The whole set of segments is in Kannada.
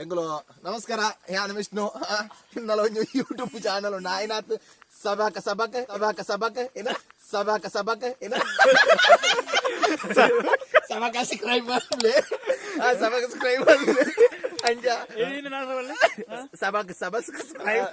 ಎಂಕುಲು ನಮಸ್ಕಾರ ಯಾನ್ ವಿಷ್ಣು ಇನ್ನಲ ಒಂಜಿ ಯೂಟ್ಯೂಬ್ ಚಾನಲ್ ಉಂಡು ಆಯ್ನಾತ್ ಸಬಾಕ ಸಬಾಕ ಸಬಾಕ ಸಬಾಕ ಏನ ಸಬಾಕ ಸಬಾಕ ಏನ ಸಬಾಕ ಸಬ್ಸ್ಕ್ರೈಬ್ ಮಾಡ್ಲೆ ಸಬಾಕ ಸಬ್ಸ್ಕ್ರೈಬ್ ಮಾಡ್ಲೆ ಅಂಜ ಸಬಾಕ ಸಬ್ಸ್ಕ್ರೈಬ್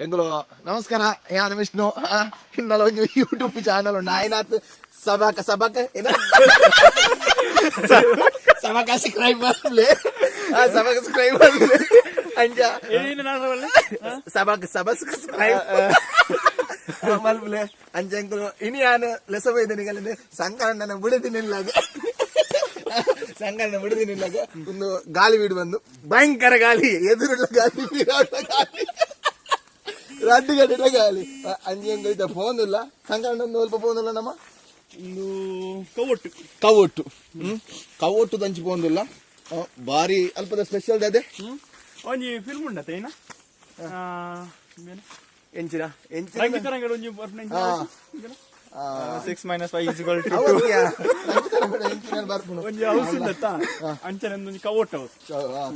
ಎಂಕುಲು ನಮಸ್ಕಾರ ಯಾನ್ ವಿಷ್ಣು ಇನ್ನಲ ಒಂಜಿ ಯೂಟ್ಯೂಬ್ ಚಾನಲ್ ಉಂಡು ಆಯ್ನಾತ್ ಸಬಾಕ ಸಬಾಕ ಏನ ಸಬಾಕ ಸಬ್ಸ್ಕ್ರೈಬ್ ಮಾಡ್ಲೆ ಸಬಾಕ ಸಬ್ಸ್ಕ್ರೈಬ್ ಮಾಡ್ಲೆ ಅಂಜ ಸಬಾಕ ಸಬ್ಸ್ಕ್ರೈಬ್ ಮಲ್ಪಲೆ ಅಂಜ ಎಂಕುಲು ಇನಿ ಯಾನ್ ಲೆಸವೈದನಿಗಲಿಂದ ಸಂಕರಣ್ಣನ ಬಿಡುದಿನಿಲ್ಲಾಗ ಸಂಕರಣ ಬಿಡುದಿನಿಲ್ಲಾಗ ಒಂದು ಗಾಳಿ ಬೀಡು ಬಂದು ಭಯಂಕರ ಗಾಳಿ ಎದುರುಳ್ಳ ಗಾಳಿ ಗಾಳಿ ರಡ್ಡು ಗಡ್ಡೆ ಗಾಳಿ ಅಂಜಿ ಹೆಂಗ ಫೋನ್ ಇಲ್ಲ ಸಂಕರಣ ಒಂದು ಸ್ವಲ್ಪ ಫೋನ್ ಇಲ್ಲ ನಮ್ಮ ಒಂದು ಕವೊಟ್ಟು ಕವೊಟ್ಟು ಕವೊಟ್ಟು ದಂಚಿ ಫೋನ್ ಇಲ್ಲ ಬಾರಿ ಅಲ್ಪದ ಸ್ಪೆಷಲ್ ಅದೇ ಒಂಜಿ ಫಿಲ್ಮ್ ಉಂಡತ ಏನ ಎಂಚಿನ ಎಂಚಿನ 6 - 5 ಒಂಜಿ ಹೌಸ್ ಉಂಡತ ಅಂಚನೆ ಕವೊಟ್ಟು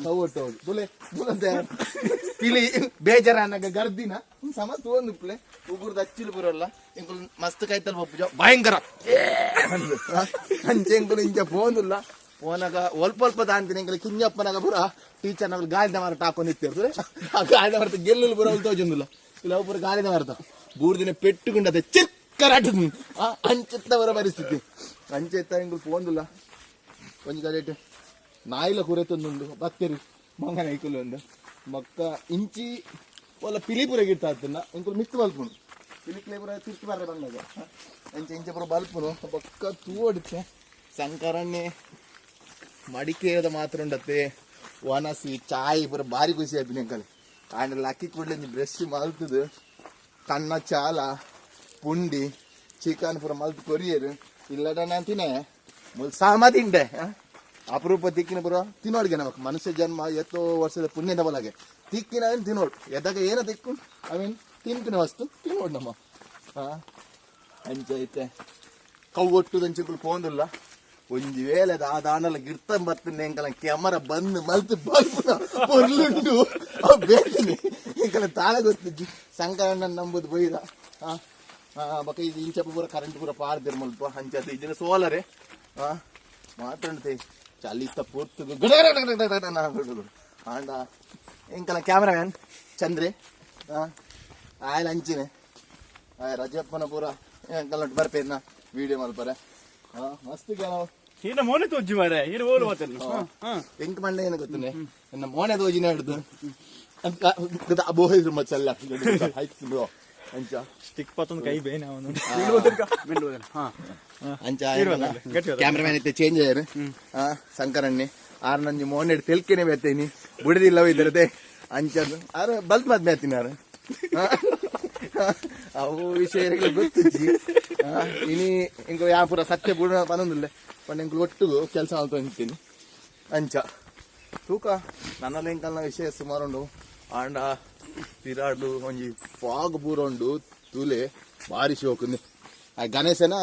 ಕವೊಟ್ಟು ಬುಲೆ ಬುಲಂತೆ ಪಿಲಿ ಬೇಜಾರನಾಗ ಗರ್ದಿನ ಸಮಸ್ತ ಒಂದು ಪ್ಲೇ ಉಗುರ್ದ ಹಚ್ಚಿಲು ಬರೋಲ್ಲ ಇಂಕುಲ್ ಮಸ್ತ್ ಕೈತಲ್ ಬಪ್ಪುಜ ಭಯಂಕರ ಅಂಚೆ ಇಂಕುಲ್ ಇಂಚ ಫೋನ್ ಇಲ್ಲ ಫೋನಾಗ ಒಲ್ಪ ಒಲ್ಪ ದಾಂತೀನಿ ಇಂಕಲ್ ಕಿಂಜಪ್ಪನಾಗ ಪುರ ಟೀಚರ್ ನಮ್ಗೆ ಗಾಳಿದ ಮಾರಾಟ ಹಾಕೊಂಡು ಇರ್ತಿರ್ತಾರೆ ಆ ಗಾಳಿದ ಮಾರಾಟ ಗೆಲ್ಲಲು ಬರೋ ತೋಜೊಂದಿಲ್ಲ ಇಲ್ಲ ಒಬ್ಬರು ಗಾಳಿದ ಮಾರಾಟ ಬೂರ್ದಿನ ಪೆಟ್ಟುಕೊಂಡದೆ ಚಿಕ್ಕರಾಟ ಅಂಚೆತ್ತವರ ಪರಿಸ್ಥಿತಿ ಅಂಚೆತ್ತ ಇಂಕುಲ್ ಫೋನ್ ಇಲ್ಲ ಒಂಜಿ ಕಡೆ ನಾಯಿಲ ಕುರೆತೊಂದುಂಡು ಬತ್ತೇರಿ ಮಂಗನ ಐಕುಲು ಒಂದು ಮಕ್ಕ ಇಂಚಿ ಒಲ್ಲ ಪಿಲಿಪುರಗೆ ಇರ್ತಾತನ್ನ ಇಂಕುಲು ಮಿತ್ತು ಬಲ್ಪುನು ಪಿಲಿಪುರ ತಿರ್ತಿ ಬರ್ರೆ ಬಂದಾಗ ಇಂಚೆ ಇಂಚೆ ಪುರ ಬಲ್ಪುನು ಪಕ್ಕ ತೂವಡಿತೆ ಸಂಕರಣ್ಣೆ ಮಡಿಕೇರದ ಮಾತ್ರ ಉಂಡತ್ತೆ ಒನಸಿ ಚಾಯ್ ಪುರ ಬಾರಿ ಖುಷಿ ಆಯ್ತು ಅಂಕಲ್ ಆಂಡ್ರೆಲ್ಲ ಅಕ್ಕಿ ಕೂಡಲೇ ಬ್ರಷ್ ಮಲ್ತದು ಕಣ್ಣ ಚಾಲ ಪುಂಡಿ ಚಿಕನ್ ಪುರ ಮಲ್ತು ಕೊರಿಯರು ಇಲ್ಲಡ ನಾನು ತಿನ್ನೆ ಮುಲ್ ಸಾಮ ತಿಂಡೆ ಅಪರೂಪ ತಿಕ್ಕಿನ ಪುರ ತಿನ್ನೋಳಿಗೆ ನಮಕ್ ಮನುಷ್ಯ ಜನ್ಮ ಎತ್ತೋ ವರ್ಷದ ಪುಣ್ಯದ ಬಲಗೆ ತಿಕ್ಕಿನ ಅವೇನು ತಿನ್ನೋಳು ಎದಾಗ ಏನ ತಿಕ್ಕು ಅವೇನು ತಿಂಪಿನ ವಸ್ತು ತಿನ್ನೋಡು ನಮ್ಮ ಅಂಚೈತೆ ಕವ್ವೊಟ್ಟು ದಂಚುಗಳು ಪೋಂದಿಲ್ಲ ಒಂಜಿ ವೇಳೆ ಆ ದಾಂಡಲ ಗಿರ್ತ ಬರ್ತನೆ ಎಂಕಲ ಕ್ಯಾಮರ ಬಂದು ಮಲ್ತು ಬಲ್ಪುನ ಪೊರ್ಲುಂಡು ಅವ್ ಬೇತೀನಿ ಎಂಕಲ ತಾಳ ಗೊತ್ತಿಜ್ಜಿ ಸಂಕರಣ್ಣ ನಂಬುದು ಬೈದ ಬಕ್ಕ ಇದು ಇಂಚಪ್ಪ ಪೂರ ಕರೆಂಟ್ ಪೂರ ಪಾರ್ದಿರ್ ಮಲ್ಪ ಅಂಚತ ಇದನ್ನ ಸೋಲರೆ ಮಾತಾಡ್ತೆ ಚಲಿತ ಪೂರ್ತು ಆಂಡ ಎಂಕಲ ಕ್ಯಾಮ್ರಾಮ್ಯಾನ್ ಚಂದ್ರೆ ಆಯ್ಲ ಅಂಚಿನೆ ರಜಪ್ಪನ ಪೂರ ಎಂಕಲ್ ಬರ್ಪೇನ ವಿಡಿಯೋ ಮಲ್ಪರೆ ಮಸ್ತ್ ಹೀನ ಮೋನೆ ತೋಜಿ ಮಾರೆ ಹೀನ ಓಲು ಮಾತಲ್ಲ ಎಂಕ್ ಮಂಡೆ ಏನು ಗೊತ್ತನೆ ನನ್ನ ಮೋನೆ ತೋಜಿನ ಹಿಡ್ದು ಅಂತ ಬೋಹಿದ್ರು ಮಚ್ಚಲ್ಲ ಆಯ್ತು ಅಂಚ ಸ್ಟಿಕ್ ಪತ್ತೊಂದು ಕೈ ಬೇನೆ ಅವನು ಅಂಚ ಕ್ಯಾಮ್ರಾಮ್ಯಾನ್ ಇತ್ತೆ ಚೇಂಜ್ ಆಯ್ರು ಸಂಕರಣ್ಣೆ ಆರು ನಂಜಿ ಮೋನೆ ತೆಲ್ಕೆನೆ ಬೇತೇನಿ ಬುಡದಿಲ್ಲ ಇದ್ರದೆ ಅಂಚದು ಆರು ಬಲ್ತ್ ಮದ್ ಬೇತೀನಿ ಯಾರು ಅವು ವಿಷಯ ಗೊತ್ತಿಜ್ಜಿ ಇನಿ ಇಂಕ ಯಾ ಪೂರ ಸತ್ಯ ಬುಡ ಪನೊಂದಿಲ್ಲ ಪಂಡ ಇಂಕ ಒಟ್ಟಿಗೂ ಕೆಲಸ ಮಾಡ್ತೀನಿ ಅಂಚ ತೂಕ ನನ್ನಲ್ಲಿ ಇಂಕಲ್ನ ವಿಷಯ ಸುಮಾರು ಉಂಡು ಆಂಡ ತಿರಾಡು ಒಂಜಿ ಫಾಗ್ ಪೂರ ಉಂಡು ತೂಲೆ ಬಾರಿ ಶೋಕುಂದು ಆ ಗಣೇಶನ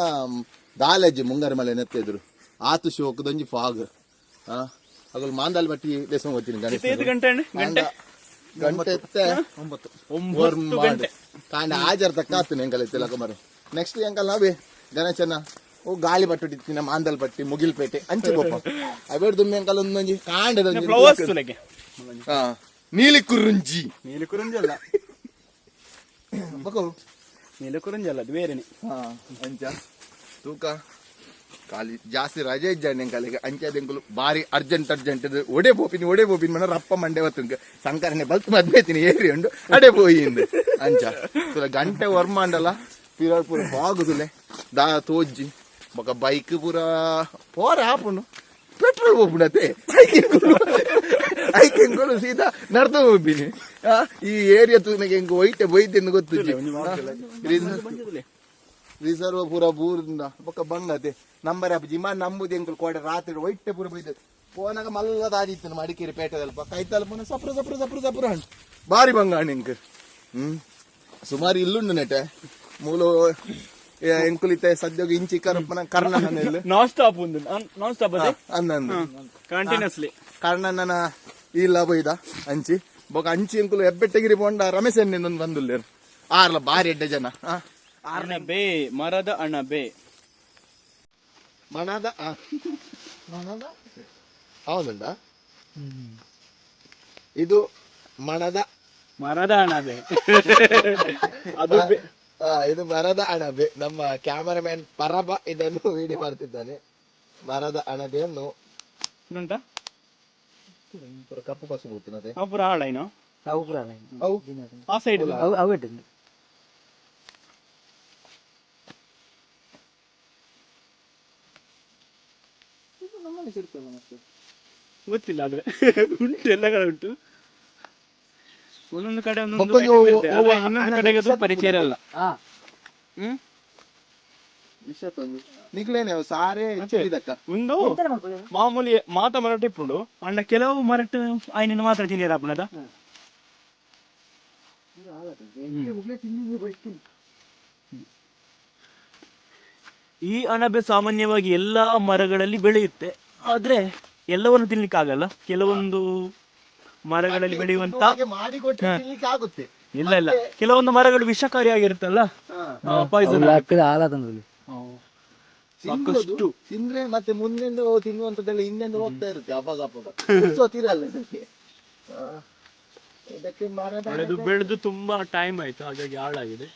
ದಾಲೆಜ್ಜಿ ಮುಂಗಾರ ಮಲೆ ನೆತ್ತಿದ್ರು ಆತು ಶೋಕದೊಂಜಿ ಫಾಗ್ ಅಗಲ್ ಮಾಂದಾಲ್ ಬಟ್ಟಿ ದೇಶ ಹೋಗ್ತೀನಿ ಗಣೇಶ ಗಂಟೆ 9 ಕಾಂಡ ಹಾಜರ್ ತಕ್ಕಾತು ಎಂಕಲ್ ಎತ್ತಿಲಕ ಮರೆ ನೆಕ್ಸ್ಟ್ ಎಂಕಲ್ ನಾವೇ ಗಣೇಶನ ಓ ಗಾಳಿ ಬಟ್ಟು ತಿನ್ನ ಮಾಂದಲ್ ಬಟ್ಟಿ ಮುಗಿಲ್ಪೇಟೆ ಅಂಚೆ ಗೋಪ ಅವೇಡ್ ದುಮ್ಮೆ ಎಂಕಲ್ ಒಂದೊಂಜಿ ಕಾಂಡದ ನೀಲಿ ಕುರುಂಜಿ ಅಲ್ಲ ಬಕೋ ನೀಲಿ ಕುರುಂಜಿ ಅಲ್ಲ ಅದು ಬೇರೆನೆ ಅಂಚ ತೂಕ ಖಾಲಿ ಜಾಸ್ತಿ ರಜೆ ಇದ್ದಾನೆ ಕಾಲಿಗೆ ಅಂಚೆಂಕುಲು ಬಾರಿ ಅರ್ಜೆಂಟ್ ಒಡೆ ಬೋಪಿನಿ ಮನ ರಪ್ಪ ಮಂಡೆ ಹೊತ್ತು ಸಂಕರನೆ ಬಲ್ತ್ ಮದ್ಮೇತೀನಿ ಏರಿ ಉಂಡು ಅಡೆ ಪೋಯಿಂದು ಅಂಚ ಗಂಟೆ ವರ್ಮಾಂಡಲ್ಲ ಪಿರಾಡ್ ಪೂರ ಬಾಗುದುಲೆ ದಾ ತೋಜ್ಜಿ ಬೊಕ ಬೈಕ್ ಪೂರ ಪೋರ ಆಪುಂಡು ಪೆಟ್ರೋಲ್ ಹೋಗ್ಬಿಡತ್ತೆ ಐಕೆಂಗಳು ಸೀದಾ ನಡ್ದು ಹೋಗ್ಬಿನಿ ಈ ಏರಿಯಾ ತೂನಗೆ ಹೆಂಗ ಒಯ್ತೆ ಎಂದು ಗೊತ್ತು ರಿಸರ್ವ್ ಪೂರ ಬೂರಿಂದ ಬೊಕ್ಕ ಬಂಗತೆ ನಂಬರ್ ಆಪ್ ಜಿಮಾನ್ ನಂಬುದು ಎಂಕಲ್ ಕೋಡೆ ರಾತ್ರಿ ಒಯ್ಟೆ ಪೂರ ಬೈದ ಫೋನಾಗ ಮಲ್ಲದ ಆದಿತ್ತು ಮಡಿಕೇರಿ ಪೇಟೆದಲ್ಪ ಕೈತಲ್ ಪುನ ಸಪ್ರ ಹಣ್ಣು ಬಾರಿ ಬಂಗಾಣ ಎಂಕ್ ಸುಮಾರು ಇಲ್ಲುಂಡು ನೆಟೆ ಮೂಲು ಎಂಕುಲಿತೆ ಸದ್ಯೋಗ ಇಂಚಿ ಕರಪ್ಪನ ಕರ್ಣನ ನಾನ್ ಸ್ಟಾಪ್ ಅಂದಂದು ಕಂಟಿನ್ಯೂಸ್ಲಿ ಕರ್ಣನ ಇಲ್ಲ ಬೈದ ಅಂಚಿ ಬೊಕ ಅಂಚಿ ಎಂಕುಲು ಎಬ್ಬೆಟ್ಟಗಿರಿ ಪೋಂಡ ರಮೇಶ್ ಎಣ್ಣೆಂದೊಂದು ಬಂದುಲ್ಲೇರು ಆರ್ಲ ಬಾರಿ ಎಡ್ಡೆ ಜನ ಅಣಬೆ ಮರದ ಅಣಬೆ ಮಣದ ಹೌದುಂಡ ಇದು ಮರದ ಅಣಬೆ ಅದು ಇದು ಮರದ ಅಣಬೆ. ನಮ್ಮ ಕ್ಯಾಮರಾಮ್ಯಾನ್ ಪರಬ ಇದನ್ನು ವಿಡಿಯೋ ಮಾಡ್ತಿದ್ದಾನೆ. ಮರದ ಅಣಬೆಯನ್ನು ಉಂಟಾ ಕಪ್ಪು ಕಸು ಬೂತಿನದೆ ಅಪುರ ಆಳೈನೋ ಅವು ಆ ಸೈಡ್ ಗೊತ್ತಿಲ್ಲ ಆದ್ರೆ ಉಂಟು ಎಲ್ಲ ಕಡೆ ಉಂಟು. ಒಂದೊಂದು ಕಡೆ ಇನ್ನೊಂದು ಕಡೆಗೆ ಅದು ಪರಿಚಯ ಇರಲ್ಲ. ಒಂದು ಮಾಮೂಲಿ ಮಾತ ಮರಾಠ ಇಪ್ಪುಂಡು ಅಂಡ ಕೆಲವು ಮರಾಠ ಆಯ್ನ ಮಾತ್ರ ತಿನ್ನೀರ ಅಪ್ಪನದ. ಈ ಅಣಬೆ ಸಾಮಾನ್ಯವಾಗಿ ಎಲ್ಲಾ ಮರಗಳಲ್ಲಿ ಬೆಳೆಯುತ್ತೆ, ಆದ್ರೆ ಎಲ್ಲವನ್ನು ತಿನ್ಲಿಕ್ಕೆ ಆಗಲ್ಲ. ಕೆಲವೊಂದು ಮರಗಳಲ್ಲಿ ಬೆಳೆಯುವಂತ ಇಲ್ಲ ಕೆಲವೊಂದು ಮರಗಳು ವಿಷಕಾರಿಯಾಗಿರುತ್ತಲ್ಲ, ಪಾಯ್ಸನ್ ಸಾಕಷ್ಟು ತಿಂದ್ರೆ ಮತ್ತೆ ಮುಂದೆಂದು ತಿನ್ನುವಂತದ್ದೆಲ್ಲ ಹಿಂದೆಂದು ಹೋಗ್ತಾ ಇರುತ್ತೆ ಅಪಗ ಇದಕ್ಕೆ ಬೆಳೆದು ತುಂಬಾ ಟೈಮ್ ಆಯ್ತು, ಹಾಗಾಗಿ ಹಾಳಾಗಿದೆ.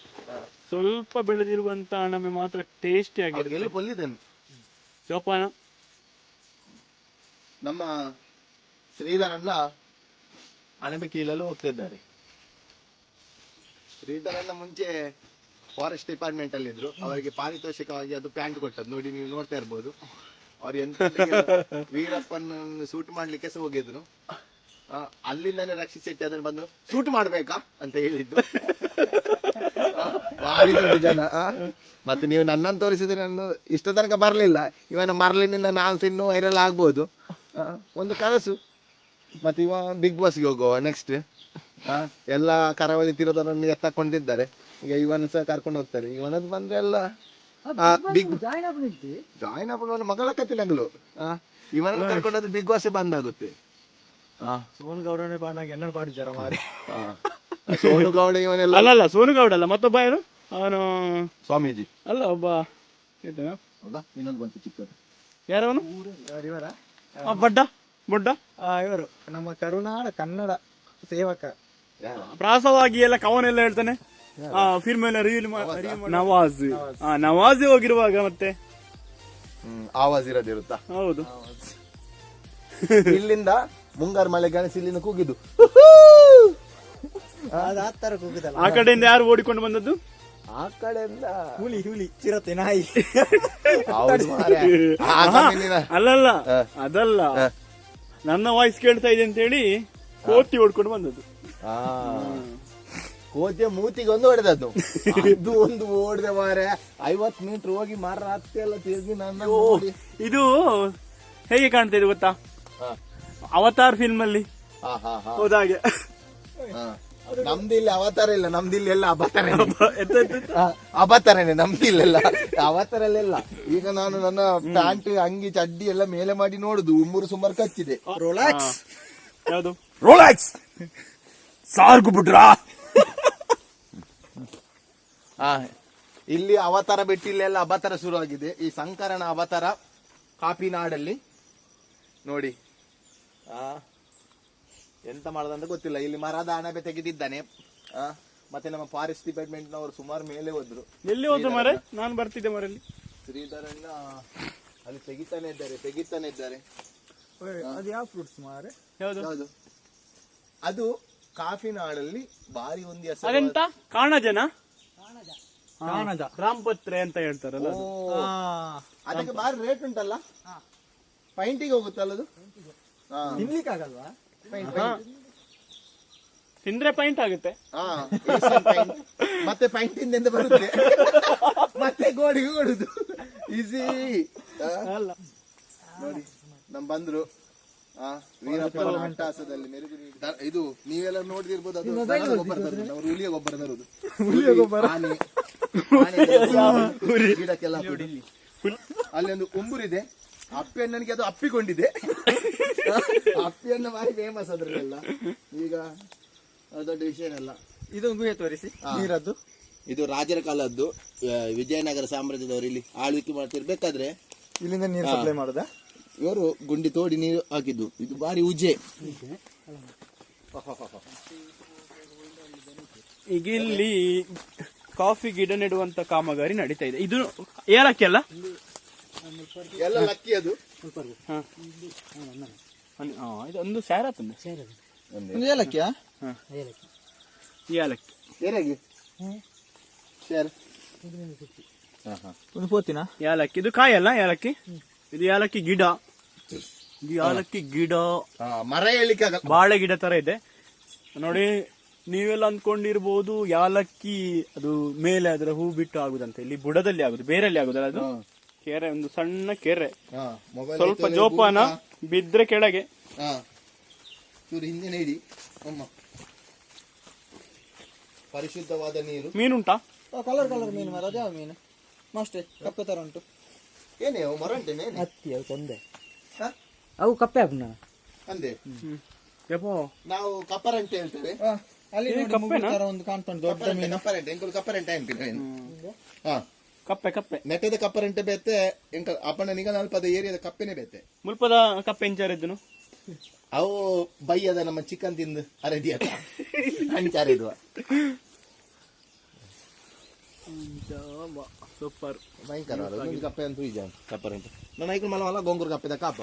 ಸ್ವಲ್ಪ ಬೆಳೆದಿರುವಂತ ಅಣಬೆ ಮಾತ್ರ ಟೇಸ್ಟಿ ಆಗಿದೆ. ಜೋಪಾನ ನಮ್ಮ ಶ್ರೀಧರನ್ನ ಅಣಬೆ ಕೀಳಲು ಹೋಗ್ತಿದ್ದಾರೆ. ಶ್ರೀಧರನ್ನ ಮುಂಚೆ ಫಾರೆಸ್ಟ್ ಡಿಪಾರ್ಟ್ಮೆಂಟ್ ಅಲ್ಲಿ ಇದ್ರು, ಅವರಿಗೆ ಪಾರಿತೋಷಿಕವಾಗಿ ಅದು ಪ್ಯಾಂಟ್ ಕೊಟ್ಟದ್ದು ನೋಡಿ, ನೀವು ನೋಡ್ತಾ ಇರ್ಬೋದು. ಅವ್ರು ಎಂತ ವೀರಪ್ಪನ ಸೂಟ್ ಮಾಡ್ಲಿಕ್ಕೆ ಹೋಗಿದ್ರು, ಅಲ್ಲಿಂದಾನೆ ರಕ್ಷಿಸಿಟ್ಟು ಅದನ್ನು ಬಂದು ಶೂಟ್ ಮಾಡ್ಬೇಕಾ ಅಂತ ಹೇಳಿದ್ದು. ಭಾರಿ ದೊಡ್ಡ ಜನ. ಮತ್ತೆ ನೀವು ನನ್ನನ್ನು ತೋರಿಸಿದ್ರೆ ನಾನು ಇಷ್ಟ ತನಕ ಬರ್ಲಿಲ್ಲ, ಇವನ ಮರಳಿನಿಂದ ನಾನು ಇನ್ನು ವೈರಲ್ ಆಗ್ಬೋದು, ಒಂದು ಕನಸು. ಮತ್ತೆ ಇವ ಬಿಗ್ ಬಾಸ್ಗೆ ಹೋಗುವ ನೆಕ್ಸ್ಟ್. ಎಲ್ಲ ಕರಾವಳಿ ತೀರದವರನ್ನು ಎತ್ತಕೊಂಡಿದ್ದಾರೆ, ಈಗ ಇವನ್ ಸಹ ಕರ್ಕೊಂಡು ಹೋಗ್ತಾರೆ. ಇವನದ್ದು ಬಂದ್ರೆ ಎಲ್ಲ ಬಿಗ್ ಜಾಯಿನ್ ಆಗ ಮಗಳ ಕತ್ತಿನಗಳು ಇವನ ಕರ್ಕೊಂಡೋದ್ರೆ ಬಿಗ್ ಬಾಸ್ ಬಂದಾಗುತ್ತೆ. ಸೋನು ಗೌಡನೇ ಪಾಡಾಗಿ ಎಲ್ಲ ಪಾಡಿದ್ದಾರೆ ಮಾರಿ. ಸೋನು ಗೌಡ ಇವನೆಲ್ಲ ಅಲ್ಲ, ಸೋನು ಗೌಡ ಅಲ್ಲ, ಮತ್ತೊಬ್ಬ ಯಾರು ಅವನು ಸ್ವಾಮೀಜಿ ಅಲ್ಲ, ಒಬ್ಬ ಇನ್ನೊಂದು ಬಂತು ಚಿಕ್ಕದು, ಯಾರವನು ಬೊಡ್ಡ ಇವರು ನಮ್ಮ ಕರುನಾಡ ಕನ್ನಡ ಸೇವಕ. ಪ್ರಾಸವಾಗಿ ಎಲ್ಲ ಕವನೆಲ್ಲ ಹೇಳ್ತಾನೆ, ಫಿಲ್ಮ್ ಎಲ್ಲ ನವಾಜ್ ಹೋಗಿರುವಾಗ ಮತ್ತೆ ಆವಾಜ್ ಇರೋದಿರುತ್ತಾ? ಹೌದು. ಇಲ್ಲಿಂದ ಮುಂಗಾರು ಮಳೆ ಗಣಸಿ ಇಲ್ಲಿಂದ ಕೂಗಿದ್ದು, ಆ ಕಡೆಯಿಂದ ಯಾರು ಓಡಿಕೊಂಡು ಬಂದದ್ದು? ಆ ಕಡೆಯಿಂದ ಹುಲಿ ಚಿರತೆ ನಾಯಿ. ಅಲ್ಲಲ್ಲ, ಅದಲ್ಲ, ನನ್ನ ವಾಯ್ಸ್ ಕೇಳ್ತಾ ಇದೆ ಅಂತ ಹೇಳಿ ಕೋತಿ ಓಡ್ಕೊಂಡು ಬಂದದ್ದು. ಕೋತಿಯ ಮೂತಿಗೆ ಒಂದು ಹೊಡೆದದ್ದು, ಇದು ಒಂದು ಓಡಿದೆ ಮಾರೆ. 50 ಮೀಟರ್ ಹೋಗಿ ಮರ ಹತ್ತಿ ಎಲ್ಲ ತಿರುಗಿ ನನ್ನ ಇದು ಹೇಗೆ ಕಾಣ್ತಾ ಇದೆ ಗೊತ್ತಾ, ಅವತಾರ್ ಫಿಲ್ಮ್ ಅಲ್ಲಿ ಹೋದಾಗೆ. ನಮ್ದಿಲ್ಲಿ ಅವತಾರ ಇಲ್ಲ, ನಮ್ದಿಲ್ಲಿ ಎಲ್ಲ ಅಬತಾರನೆ ನಮ್ದಿಲ್ಲೆಲ್ಲ ಅವತಾರಲ್ಲೆಲ್ಲ. ಈಗ ನಾನು ನನ್ನ ಪ್ಯಾಂಟ್ ಅಂಗಿ ಚಡ್ಡಿ ಎಲ್ಲ ಮೇಲೆ ಮಾಡಿ ನೋಡುದು, ಉಮ್ಮೂರು ಸುಮಾರು ಕಚ್ಚಿದೆ. ಯಾವುದು ರೋಲಾಕ್ಸ್ ಸಾರ್ಗು ಬಿಟ್ರಾ. ಇಲ್ಲಿ ಅವತಾರ ಬಿಟ್ಟು ಇಲ್ಲೆಲ್ಲ ಅಬತಾರ ಶುರುವಾಗಿದೆ. ಈ ಸಂಕರಣ ಅವತಾರ ಕಾಪಿನಾಡಲ್ಲಿ ನೋಡಿ. ಎಂತ ಮಾಡದಂತ ಗೊತ್ತಿಲ್ಲ. ಇಲ್ಲಿ ಮರದ ಅಣಬೆ ತೆಗೆದಿದ್ದಾನೆ. ಮತ್ತೆ ನಮ್ಮ ಫಾರೆಸ್ಟ್ ಡಿಪಾರ್ಟ್ಮೆಂಟ್ ನವರು ಸುಮಾರು ಮೇಲೆ ಹೋದ್ರು. ಎಲ್ಲಿ ಹೋದ್ರು ಮಾರೆ? ನಾನು ಬರ್ತಿದ್ದೆ ಮರಲ್ಲಿ. ಶ್ರೀಧರನ್ನ ಅಲ್ಲಿ ತೆಗಿತಾನೆ ಇದ್ದಾರೆ. ಅದು ಯಾವ ಫ್ರೂಟ್ಸ್ ಮಾರೆ? ಯಾವುದು ಯಾವುದು ಅದು? ಕಾಫಿ ನಾಡಲ್ಲಿ ಬಾರಿ ಒಂದು ಹೆಸರು. ಅದೆಂತ ಕಾಣಜನ ಕಾಣಜ ರಾಮಪತ್ರೆ ಅಂತ ಹೇಳ್ತಾರಲ್ಲ ಅದು. ಅದಕ್ಕೆ ಬಾರಿ ರೇಟ್ ಉಂಟಲ್ಲ, ಪೈಂಟಿಗೆ ಹೋಗುತ್ತಲ್ಲ ಅದು. ತಿನ್ಲಿಕ್ಕಾಗಲ್ವಾ? ತಿಂದ್ರೆ ಪಾಯಿಂಟ್ ಆಗುತ್ತೆ. Asian paint. ಮತ್ತೆ ಪೈಂಟಿಂದ ಬರುತ್ತೆ, ಮತ್ತೆ ಗೋಡಿಗೆ ಕೊಡುದು ಈಸಿ. ಅಲ್ಲ ನೋಡಿ ನಮ್ ಬಂದ್ರು ವೀರಪ್ಪನ ಅಟ್ಟಹಾಸದಲ್ಲಿ ಮೆರುಗು ಇದು ನೀವೆಲ್ಲ ನೋಡಿದಿರ್ಬೋದು. ಅದು ದನದ ಗೊಬ್ಬರ ತರುದು, ನಾವು ಹುಲಿಯ ಗೊಬ್ಬರ ತರುದು. ಆನೆ ಗಿಡಕ್ಕೆಲ್ಲ ಹಾಕುದು. ಅಲ್ಲಿ ಒಂದು ಉಂಬುರಿದೆ, ಅಪ್ಪಿ ಅಣ್ಣನಿಗೆ ಅದು ಅಪ್ಪಿಕೊಂಡಿದೆ. ಅಪ್ಪಿ ಅಣ್ಣ ಬಾರಿ ಫೇಮಸ್ ಅದ್ರಲ್ಲೆಲ್ಲ. ಈಗ ದೊಡ್ಡ ವಿಷಯನಲ್ಲ. ಇದು ಗುಹೆ ತೋರಿಸಿ ನೀರದ್ದು. ಇದು ರಾಜರ ಕಾಲದ್ದು. ವಿಜಯನಗರ ಸಾಮ್ರಾಜ್ಯದವರು ಇಲ್ಲಿ ಆಳ್ವಿಕೆ ಮಾಡ್ತಿರ್ಬೇಕಾದ್ರೆ ಇಲ್ಲಿಂದ ನೀರು ಸಪ್ಲೈ ಮಾಡುದಾ? ಇವರು ಗುಂಡಿ ತೋಡಿ ನೀರು ಹಾಕಿದ್ದು. ಇದು ಬಾರಿ ಉಜ್ಜೆ. ಈಗ ಇಲ್ಲಿ ಕಾಫಿ ಗಿಡ ನೆಡುವಂತ ಕಾಮಗಾರಿ ನಡೀತಾ ಇದೆ. ಇದು ಏಲಕ್ಕಿ ಅಲ್ಲ, ಎಲ್ಲ ಲಕ್ಕಿ ಅದು. ಇದೊಂದು ಸ್ಯಾರ ತಂದೆ ಏಲಕ್ಕಿಯಾ? ಏಲಕ್ಕಿ ಏನಾಗಿ ಒಂದು ಪೋತಿನ ಏಲಕ್ಕಿ. ಇದು ಕಾಯಲ್ಲ ಏಲಕ್ಕಿ, ಇದು ಏಲಕ್ಕಿ ಗಿಡ. ಇದು ಏಲಕ್ಕಿ ಗಿಡ, ಮರ ಹೇಳಿಕೆ ಆಗಲ್ಲ, ಬಾಳೆ ಗಿಡ ತರ ಇದೆ ನೋಡಿ. ನೀವೆಲ್ಲ ಅಂದ್ಕೊಂಡಿರ್ಬೋದು ಯಾಲಕ್ಕಿ ಅದು ಮೇಲೆ ಅದರ ಹೂ ಬಿಟ್ಟು ಆಗುದಂತ. ಇಲ್ಲಿ ಬುಡದಲ್ಲಿ ಆಗುದು, ಬೇರಲ್ಲಿ ಆಗುದಲ್ಲ ಅದು. ಕೆರೆ, ಒಂದು ಸಣ್ಣ ಕೆರೆ, ಸ್ವಲ್ಪ ಜೋಪಾನ, ಬಿದ್ರೆ ಕೆಳಗೆ. ಇವ್ರು ಹಿಂದೆ ನೀಡಿ ಅಮ್ಮ, ಪರಿಶುದ್ಧವಾದ ನೀರು. ಮೀನುಂಟಾ? ಕಲರ್ ಕಲರ್ ಮೀನು ಮರ. ಯಾವ ಮೀನು? ಅಷ್ಟೇ ಕಪ್ಪೆ ತರ ಉಂಟು. ಏನೇ ಮರ ಉಂಟೇನೆ ಹತ್ತಿ ಅವು ತೊಂದೆ, ಅವು ಕಪ್ಪೆ ಹಾಕು ಅಂದೆ. ಯಪ್ಪೋ, ನಾವು ಕಪ್ಪರಂಟೆ ಹೇಳ್ತೇವೆ. ಅಲ್ಲಿ ಕಪ್ಪೆನಾ? ಒಂದು ಕಾಣ್ತುಂಟು ದೊಡ್ಡ ಮೀನು. ಕಪ್ಪರಂಟೆ ಎಂಕಲು ಕಪ್ಪರಂಟೆ ಅಂತೀನಿ. ಕಪ್ಪೆ ಕಪ್ಪೆ ನೆಟ್ಟದ ಕಪ್ಪರಂಟೆ ಬೇತೆ ಎಂಕಲ್ ಅಪ್ಪಣ್ಣ ನಿಗ ಅಲ್ಪದ ಏರಿಯಾದ ಕಪ್ಪೆನೆ ಬೇತೆ. ಮುಲ್ಪದ ಕಪ್ಪೆ ಎಂಚಾರಿದ್ದನು ಅವು ಬೈಯದ ನಮ್ಮ ಚಿಕನ್ ತಿಂದು ಅರೆದಿ ಅದ ಅಂಚಾರಿದ್ವ. ಸೂಪರ್, ಭಯಂಕರ ಕಪ್ಪೆ ಅಂತೂ ಈಗ ಕಪ್ಪರಂಟೆ. ನನ್ನ ಐಕಲ್ ಮಲ ಗೊಂಗೂರು ಕಪ್ಪೆದ ಕಾಪ.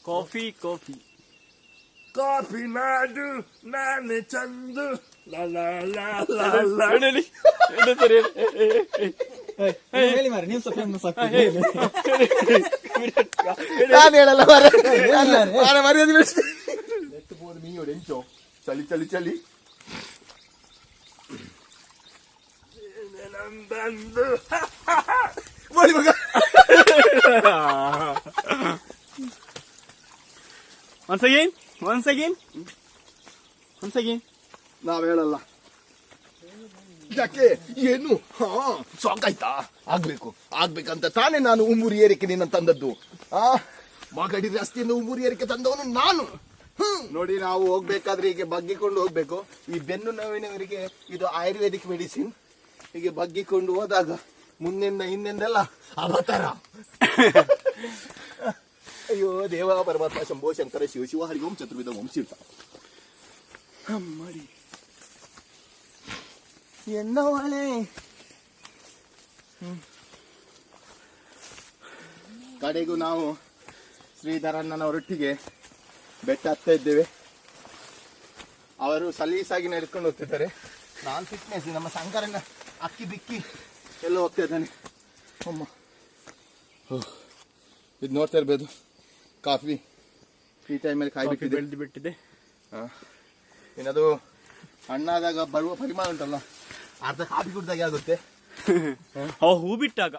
ಕಾಫಿ ಕಾಫಿ ಕಾಫಿ ನಾಡು ನಾನೇ ಚಂದು ಹೇಳಿ ಮಾರಿ, ನೀವು ಸ್ವಲ್ಪ ಫೇಮಸ್ ನಾನು ಹೇಳಲ್ಲ ಮರ್ಯಾದೆ ಎತ್ತುಬೋದು ಮೀಯೋಡು ಎಂಚೋ ಚಳಿ ಚಳಿ ಚಳಿ ಮಾಡಿ ಮಗ. once again ನಾವ್ ಹೇಳಲ್ಲ. ಯಾಕೆ ಏನು ಸಾಕಾಯ್ತಾ? ಆಗ್ಬೇಕಂತ ತಾನೇ ನಾನು ಉಮ್ಮೂರಿ ಏರಿಕೆ ನಿನ್ನ ತಂದದ್ದು. ಮಾಗಡಿ ರಸ್ತೆಯಿಂದ ಉಮ್ಮೂರಿ ಏರಿಕೆ ತಂದವನು ನಾನು. ನೋಡಿ, ನಾವು ಹೋಗ್ಬೇಕಾದ್ರೆ ಹೀಗೆ ಬಗ್ಗಿಕೊಂಡು ಹೋಗ್ಬೇಕು. ಈ ಬೆನ್ನು ನೋವಿನವರಿಗೆ ಇದು ಆಯುರ್ವೇದಿಕ್ ಮೆಡಿಸಿನ್. ಹೀಗೆ ಬಗ್ಗಿಕೊಂಡು ಹೋದಾಗ ಮುಂದೆಂದ ಹಿಂದೆಂದೆಲ್ಲ ಅವತಾರ. ಅಯ್ಯೋ ದೇವ ಪರಮಾತ್ಮ ಶಂಭೋ ಶಂಕರ ಶಿವ ಶಿವ ಹರಿ ಓಂ ಚತುರ್ವಿಧ ಓಂ ಶಿವ ಮಾಡಿ ಎನ್ನವಳೆ. ಕಡೆಗೂ ನಾವು ಶ್ರೀಧರಣ್ಣನವರೊಟ್ಟಿಗೆ ಬೆಟ್ಟ ಹತ್ತಾ ಇದ್ದೇವೆ. ಅವರು ಸಲೀಸಾಗಿ ನಡೆದುಕೊಂಡು ಹೋಗ್ತಿದ್ದಾರೆ. ನಾನು ಫಿಟ್ನೆಸ್, ನಮ್ಮ ಶಂಕರಣ್ಣ ಅಕ್ಕಿ ಬಿಕ್ಕಿ ಎಲ್ಲ ಹೋಗ್ತಾ ಇದ್ದಾನೆ. ಅಮ್ಮ, ಇದು ನೋಡ್ತಾ ಇರ್ಬೋದು, ಕಾಫಿ ಈ ಟೈಮಲ್ಲಿ ಕಾಯ್ಬಿಟ್ಟಿದೆ, ಬೆಳೆದು ಬಿಟ್ಟಿದೆ. ಏನದು ಹಣ್ಣಾದಾಗ ಬರುವ ಪರಿಮಾಣ ಉಂಟಲ್ಲ, ಅರ್ಧ ಕಾಫಿ ಕುಡ್ದಾಗೆ ಆಗುತ್ತೆ. ಹೂ ಬಿಟ್ಟಾಗ